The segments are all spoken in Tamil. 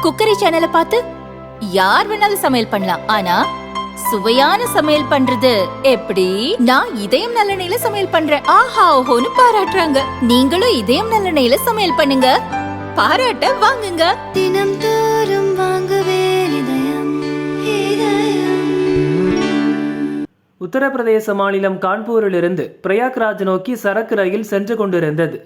குக்கரி சேனலை பார்த்து யார் வேணாலும் சமையல் பண்ணலாம். ஆனா சுவையான சமையல் பண்றது எப்படி? நான் இதயம் நல்லெண்ணெயில சமையல் பண்றேன். ஆஹா ஓஹோன்னு பாராட்டுறாங்க. நீங்களும் இதயம் நல்லெண்ணெயில சமையல் பண்ணுங்க, பாராட்ட வாங்குங்க. தினம் தோறும் வாங்குவே இதயம் இதயம். உத்தரப்பிரதேச மாநிலம் கான்பூரிலிருந்து பிரயாக்ராஜ் நோக்கி சரக்கு ரயில் சென்று கொண்டிருந்தது.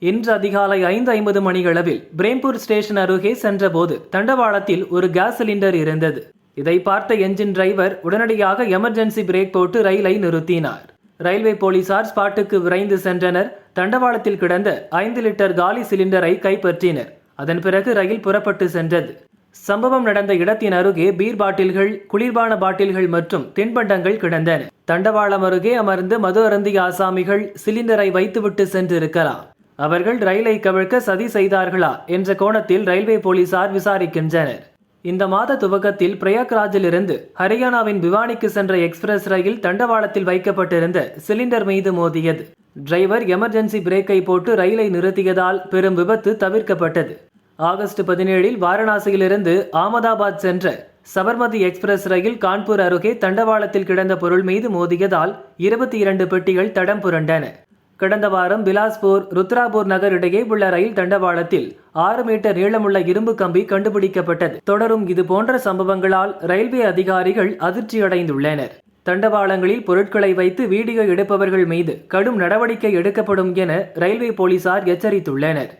இன்று அதிகாலை 5:50 மணியளவில் பிரேம்பூர் ஸ்டேஷன் அருகே சென்றபோது தண்டவாளத்தில் ஒரு கேஸ் சிலிண்டர் இருந்தது. இதை பார்த்த என்ஜின் டிரைவர் உடனடியாக எமர்ஜென்சி பிரேக் போட்டு ரயிலை நிறுத்தினார். ரயில்வே போலீசார் ஸ்பாட்டுக்கு விரைந்து சென்றனர். தண்டவாளத்தில் கிடந்த 5 லிட்டர் காலி சிலிண்டரை கைப்பற்றினர். அதன் பிறகு ரயில் புறப்பட்டு சென்றது. சம்பவம் நடந்த இடத்தின் அருகே பீர் பாட்டில்கள், குளிர்பான பாட்டில்கள் மற்றும் தின்பண்டங்கள் கிடந்தன. தண்டவாளம் அருகே அமர்ந்து மது அருந்திய ஆசாமிகள் சிலிண்டரை வைத்துவிட்டு சென்றிருக்கலாம். அவர்கள் ரயிலை கவிழ்க்க சதி செய்தார்களா என்ற கோணத்தில் ரயில்வே போலீசார் விசாரிக்கின்றனர். இந்த மாத துவக்கத்தில் பிரயாக்ராஜிலிருந்து ஹரியானாவின் பிவானிக்கு சென்ற எக்ஸ்பிரஸ் ரயில் தண்டவாளத்தில் வைக்கப்பட்டிருந்த சிலிண்டர் மீது மோதியது. டிரைவர் எமர்ஜென்சி பிரேக்கை போட்டு ரயிலை நிறுத்தியதால் பெரும் விபத்து தவிர்க்கப்பட்டது. ஆகஸ்ட் 17 வாரணாசியிலிருந்து ஆமதாபாத் சென்ற சபர்மதி எக்ஸ்பிரஸ் ரயில் கான்பூர் அருகே தண்டவாளத்தில் கிடந்த பொருள் மீது மோதியதால் 22 பெட்டிகள் தடம் புரண்டன. கடந்த வாரம் பிலாஸ்பூர் ருத்ராபூர் நகர் இடையே உள்ள ரயில் தண்டவாளத்தில் 6 மீட்டர் நீளமுள்ள இரும்பு கம்பி கண்டுபிடிக்கப்பட்டது. தொடரும் இதுபோன்ற சம்பவங்களால் ரயில்வே அதிகாரிகள் அதிர்ச்சியடைந்துள்ளனர். தண்டவாளங்களில் பொருட்களை வைத்து வீடியோ எடுப்பவர்கள் மீது கடும் நடவடிக்கை எடுக்கப்படும் என ரயில்வே போலீசார் எச்சரித்துள்ளனர்.